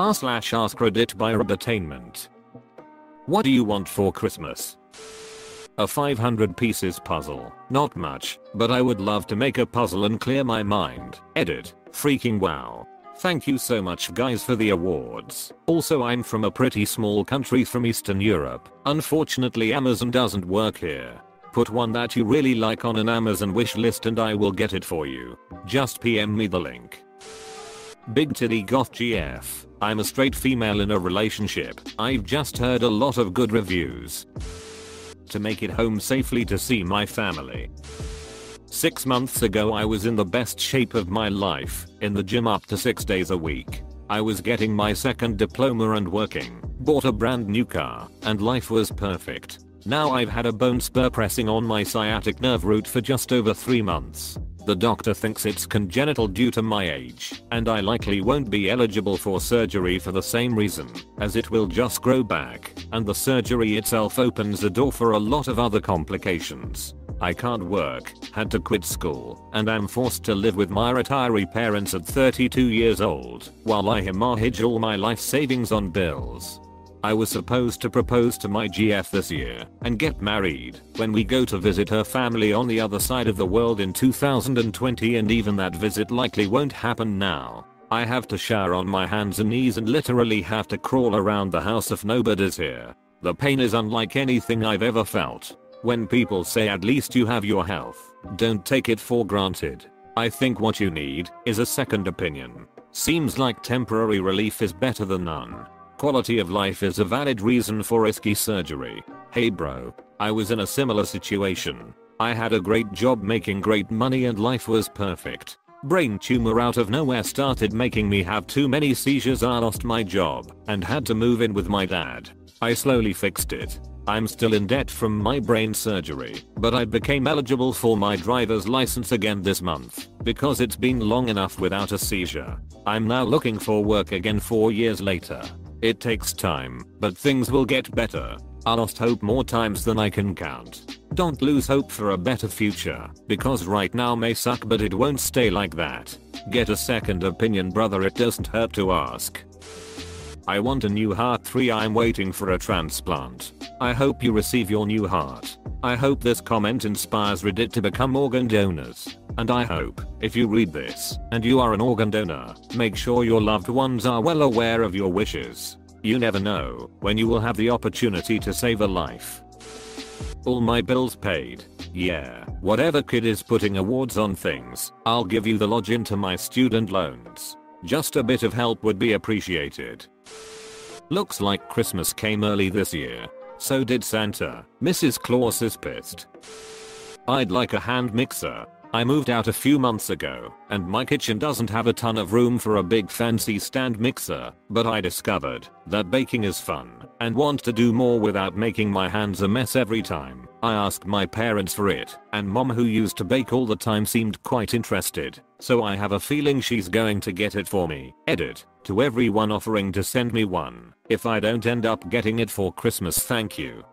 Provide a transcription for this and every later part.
r/Askreddit by Robotainment. What do you want for Christmas? A 500 pieces puzzle. Not much, but I would love to make a puzzle and clear my mind. Edit. Freaking wow. Thank you so much guys for the awards. Also, I'm from a pretty small country from Eastern Europe. Unfortunately Amazon doesn't work here. Put one that you really like on an Amazon wish list and I will get it for you. Just PM me the link. Big titty goth GF. I'm a straight female in a relationship. I've just heard a lot of good reviews. To make it home safely to see my family. 6 months ago I was in the best shape of my life, in the gym up to 6 days a week. I was getting my second diploma and working, bought a brand new car, and life was perfect. Now I've had a bone spur pressing on my sciatic nerve root for just over 3 months. The doctor thinks it's congenital due to my age, and I likely won't be eligible for surgery for the same reason, as it will just grow back, and the surgery itself opens the door for a lot of other complications. I can't work, had to quit school, and I'm forced to live with my retiree parents at 32 years old, while I hemorrhage all my life savings on bills. I was supposed to propose to my GF this year and get married when we go to visit her family on the other side of the world in 2020, and even that visit likely won't happen now. I have to shower on my hands and knees and literally have to crawl around the house if nobody's here. The pain is unlike anything I've ever felt. When people say at least you have your health, don't take it for granted. I think what you need is a second opinion. Seems like temporary relief is better than none. Quality of life is a valid reason for risky surgery. Hey bro, I was in a similar situation. I had a great job making great money and life was perfect. Brain tumor out of nowhere started making me have too many seizures. I lost my job and had to move in with my dad. I slowly fixed it. I'm still in debt from my brain surgery, but I became eligible for my driver's license again this month because it's been long enough without a seizure. I'm now looking for work again 4 years later. It takes time, but things will get better. I lost hope more times than I can count. Don't lose hope for a better future, because right now may suck but it won't stay like that. Get a second opinion brother, it doesn't hurt to ask. I want a new heart. 3. I'm waiting for a transplant. I hope you receive your new heart. I hope this comment inspires Reddit to become organ donors. And I hope, if you read this, and you are an organ donor, make sure your loved ones are well aware of your wishes. You never know when you will have the opportunity to save a life. All my bills paid. Yeah, whatever kid is putting awards on things, I'll give you the login to my student loans. Just a bit of help would be appreciated. Looks like Christmas came early this year. So did Santa. Mrs. Claus is pissed. I'd like a hand mixer. I moved out a few months ago, and my kitchen doesn't have a ton of room for a big fancy stand mixer, but I discovered that baking is fun, and want to do more without making my hands a mess every time. I asked my parents for it, and mom, who used to bake all the time, seemed quite interested, so I have a feeling she's going to get it for me. Edit. To everyone offering to send me one, if I don't end up getting it for Christmas, thank you.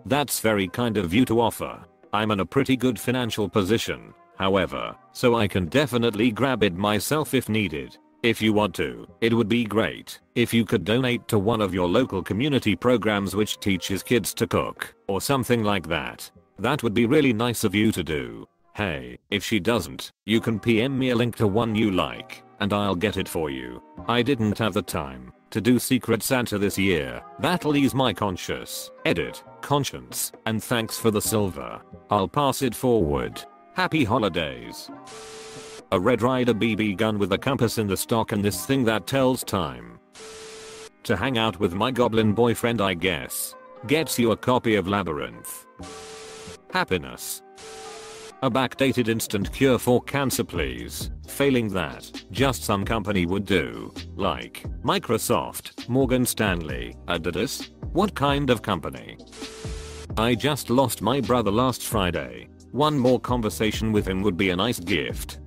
That's very kind of you to offer. I'm in a pretty good financial position, however, so I can definitely grab it myself if needed. If you want to, it would be great if you could donate to one of your local community programs which teaches kids to cook, or something like that. That would be really nice of you to do. Hey, if she doesn't, you can PM me a link to one you like, and I'll get it for you. I didn't have the time to do Secret Santa this year. That'll ease my conscience. Edit. Conscience. And thanks for the silver. I'll pass it forward. Happy holidays. A Red Ryder BB gun with a compass in the stock and this thing that tells time. To hang out with my goblin boyfriend, I guess. Gets you a copy of Labyrinth. Happiness. A backdated instant cure for cancer, please. Failing that, just some company would do. Like Microsoft, Morgan Stanley, Adidas. What kind of company? I just lost my brother last Friday. One more conversation with him would be a nice gift.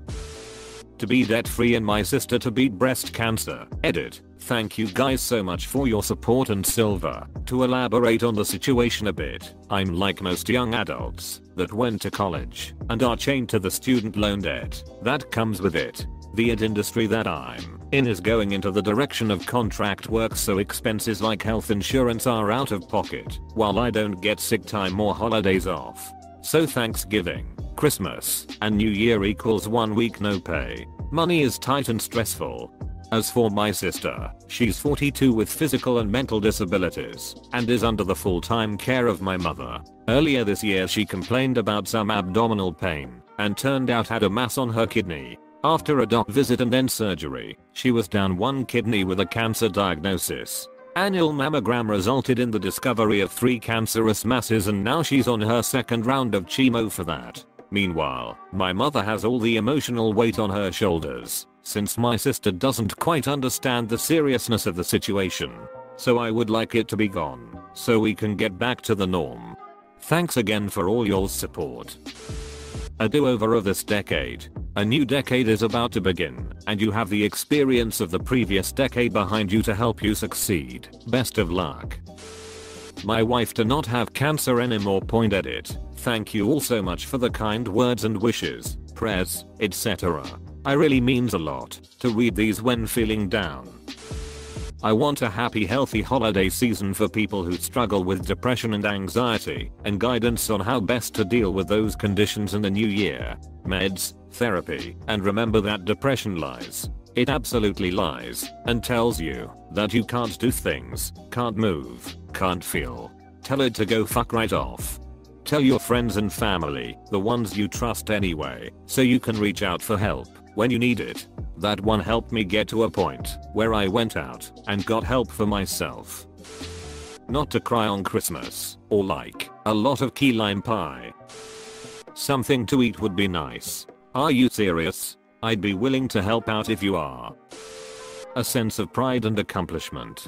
To be debt free and my sister to beat breast cancer. Edit. Thank you guys so much for your support and silver. To elaborate on the situation a bit, I'm like most young adults that went to college and are chained to the student loan debt that comes with it. The ad industry that I'm in is going into the direction of contract work, so expenses like health insurance are out of pocket, while I don't get sick time or holidays off. So Thanksgiving, Christmas, and New Year equals 1 week no pay. Money is tight and stressful. As for my sister, she's 42 with physical and mental disabilities, and is under the full-time care of my mother. Earlier this year she complained about some abdominal pain, and turned out had a mass on her kidney. After a doc visit and then surgery, she was down 1 kidney with a cancer diagnosis. Annual mammogram resulted in the discovery of 3 cancerous masses, and now she's on her 2nd round of chemo for that. Meanwhile, my mother has all the emotional weight on her shoulders, since my sister doesn't quite understand the seriousness of the situation. So I would like it to be gone, so we can get back to the norm. Thanks again for all your support. A do-over of this decade. A new decade is about to begin, and you have the experience of the previous decade behind you to help you succeed. Best of luck. My wife to not have cancer anymore. Edit. Thank you all so much for the kind words and wishes, prayers, etc. I really means a lot to read these when feeling down. I want a happy healthy holiday season for people who struggle with depression and anxiety, and guidance on how best to deal with those conditions in the new year. Meds, therapy, and remember that depression lies. It absolutely lies, and tells you that you can't do things, can't move, can't feel. Tell it to go fuck right off. Tell your friends and family, the ones you trust anyway, so you can reach out for help when you need it. That one helped me get to a point where I went out and got help for myself. Not to cry on Christmas, or like a lot of key lime pie. Something to eat would be nice. Are you serious? I'd be willing to help out if you are. A sense of pride and accomplishment.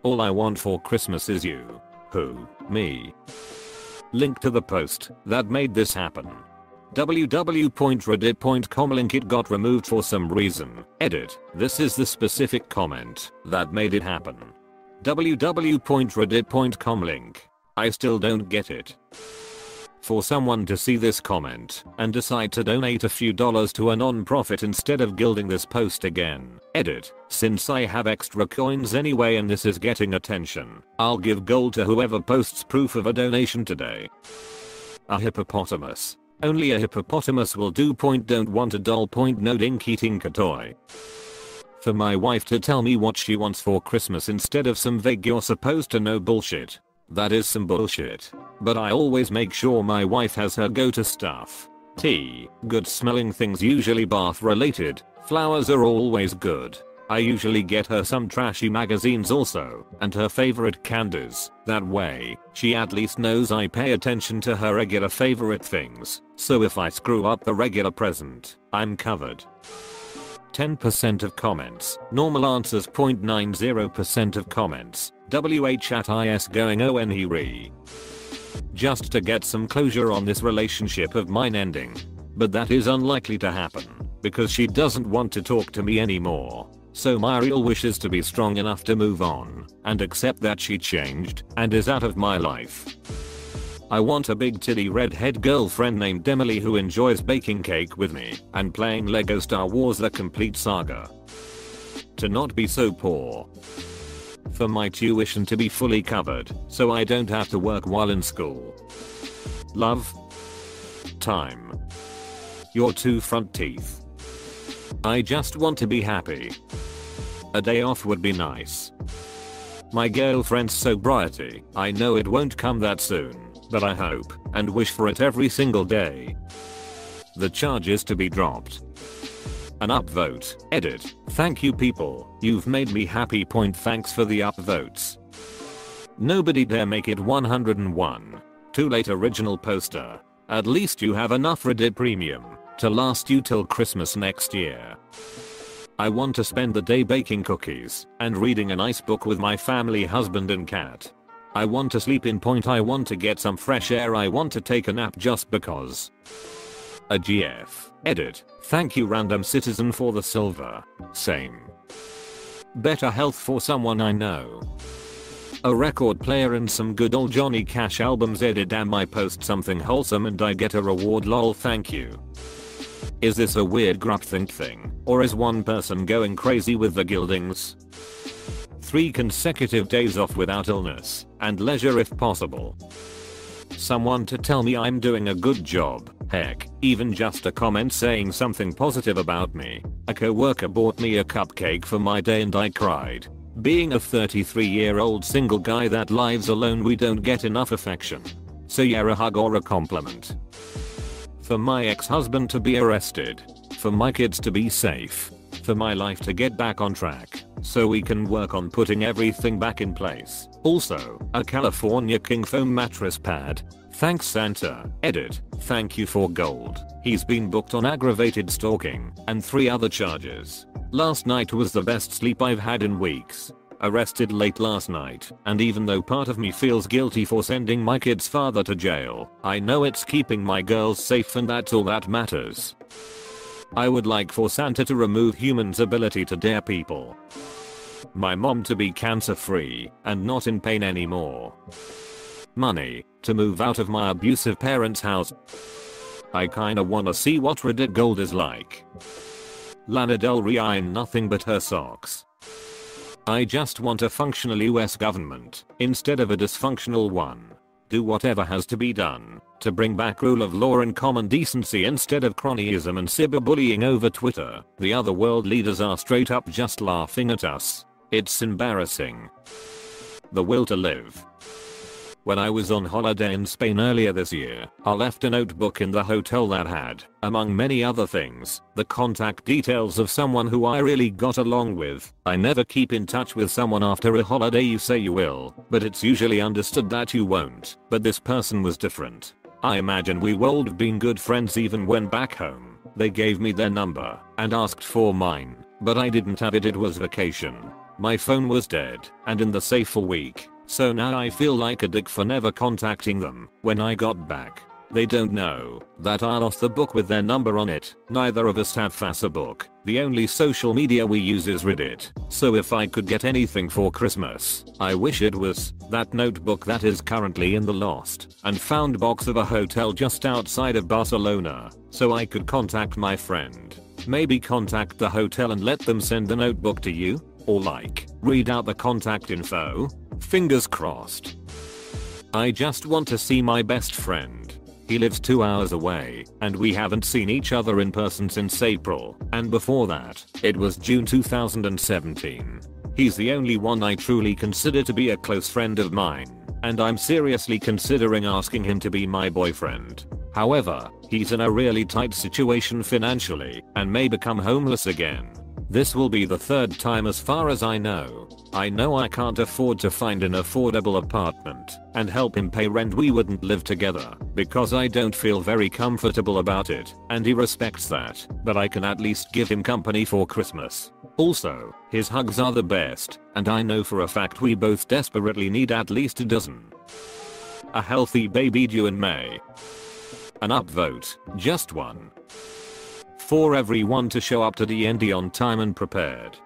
All I want for Christmas is you. Who? Me. Link to the post that made this happen. www.reddit.com link. It got removed for some reason. Edit. This is the specific comment that made it happen. www.reddit.com link. I still don't get it. For someone to see this comment and decide to donate a few dollars to a non-profit instead of gilding this post again. Edit. Since I have extra coins anyway and this is getting attention, I'll give gold to whoever posts proof of a donation today. A hippopotamus. Only a hippopotamus will do. Don't want a doll. No dinky tinker toy. For my wife to tell me what she wants for Christmas instead of some vague "you're supposed to know" bullshit. That is some bullshit. But I always make sure my wife has her go-to stuff. Tea, good smelling things, usually bath related. Flowers are always good. I usually get her some trashy magazines also, and her favorite candies. That way, she at least knows I pay attention to her regular favorite things, so if I screw up the regular present, I'm covered. 10% of comments. Normal answers. 0.90% of comments. WHATIS going on he re. Just to get some closure on this relationship of mine ending. But that is unlikely to happen, because she doesn't want to talk to me anymore. So my real wish is to be strong enough to move on, and accept that she changed, and is out of my life. I want a big titty redhead girlfriend named Emily who enjoys baking cake with me, and playing Lego Star Wars The Complete Saga. To not be so poor. For my tuition to be fully covered, so I don't have to work while in school. Love. Time. Your 2 front teeth. I just want to be happy. A day off would be nice. My girlfriend's sobriety. I know it won't come that soon, but I hope and wish for it every single day. The charges to be dropped. An upvote. Edit. Thank you people, you've made me happy. Thanks for the upvotes. Nobody dare make it 101. Too late. Original poster. At least you have enough Reddit premium to last you till Christmas next year. I want to spend the day baking cookies and reading a nice book with my family, husband and cat. I want to sleep in. I want to get some fresh air. I want to take a nap just because. A GF. Edit. Thank you random citizen for the silver. Same. Better health for someone I know. A record player and some good old Johnny Cash albums. Edit. Damn, I post something wholesome and I get a reward. Lol. Thank you. Is this a weird groupthink thing, or is one person going crazy with the gildings? 3 consecutive days off without illness, and leisure if possible. Someone to tell me I'm doing a good job, heck, even just a comment saying something positive about me. A coworker bought me a cupcake for my day and I cried. Being a 33-year-old single guy that lives alone, we don't get enough affection. So yeah, a hug or a compliment. For my ex-husband to be arrested. For my kids to be safe. For my life to get back on track, so we can work on putting everything back in place. Also, a California king foam mattress pad. Thanks Santa. Edit. Thank you for gold. He's been booked on aggravated stalking and 3 other charges. Last night was the best sleep I've had in weeks. Arrested late last night, and even though part of me feels guilty for sending my kid's father to jail, I know it's keeping my girls safe and that's all that matters. I would like for Santa to remove humans' ability to dare people. My mom to be cancer free and not in pain anymore. Money to move out of my abusive parents' house. I kinda wanna see what Reddit gold is like. Lana Del Rey in nothing but her socks. I just want a functional US government instead of a dysfunctional one. Do whatever has to be done to bring back rule of law and common decency instead of cronyism and cyberbullying over Twitter. The other world leaders are straight up just laughing at us. It's embarrassing. The will to live. When I was on holiday in Spain earlier this year, I left a notebook in the hotel that had, among many other things, the contact details of someone who I really got along with. I never keep in touch with someone after a holiday. You say you will, but it's usually understood that you won't. But this person was different. I imagine we would have been good friends even when back home. They gave me their number and asked for mine, but I didn't have it. It was vacation. My phone was dead and in the safe for a week. So now I feel like a dick for never contacting them when I got back. They don't know that I lost the book with their number on it. Neither of us have Facebook. The only social media we use is Reddit. So if I could get anything for Christmas, I wish it was that notebook that is currently in the lost and found box of a hotel just outside of Barcelona, so I could contact my friend. Maybe contact the hotel and let them send the notebook to you, or like, read out the contact info. Fingers crossed. I just want to see my best friend. He lives 2 hours away, and we haven't seen each other in person since April, and before that, it was June 2017. He's the only one I truly consider to be a close friend of mine, and I'm seriously considering asking him to be my boyfriend. However, he's in a really tight situation financially, and may become homeless again. This will be the 3rd time as far as I know. I know I can't afford to find an affordable apartment and help him pay rent. We wouldn't live together because I don't feel very comfortable about it, and he respects that, but I can at least give him company for Christmas. Also, his hugs are the best, and I know for a fact we both desperately need at least a dozen. A healthy baby due in May. An upvote, just one. For everyone to show up to D&D on time and prepared.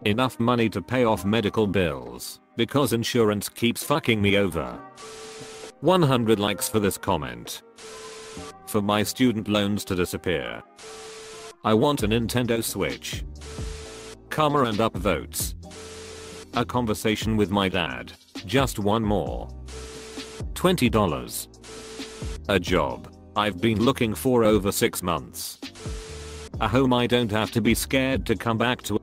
Enough money to pay off medical bills, because insurance keeps fucking me over. 100 likes for this comment. For my student loans to disappear. I want a Nintendo Switch. Karma and upvotes. A conversation with my dad. Just one more. $20. A job I've been looking for over 6 months. A home I don't have to be scared to come back to.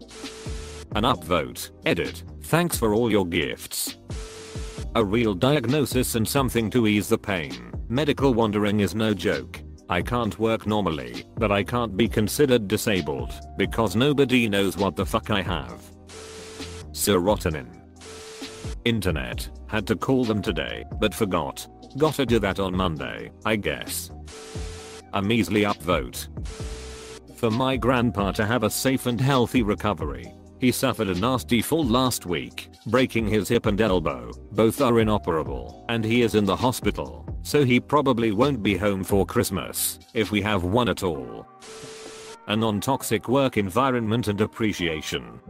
An upvote. Edit. Thanks for all your gifts. A real diagnosis and something to ease the pain. Medical wandering is no joke. I can't work normally, but I can't be considered disabled because nobody knows what the fuck I have. Serotonin. Internet. Had to call them today, but forgot. Gotta do that on Monday, I guess. A measly upvote. For my grandpa to have a safe and healthy recovery. He suffered a nasty fall last week, breaking his hip and elbow. Both are inoperable, and he is in the hospital, so he probably won't be home for Christmas, if we have one at all. A non-toxic work environment and appreciation.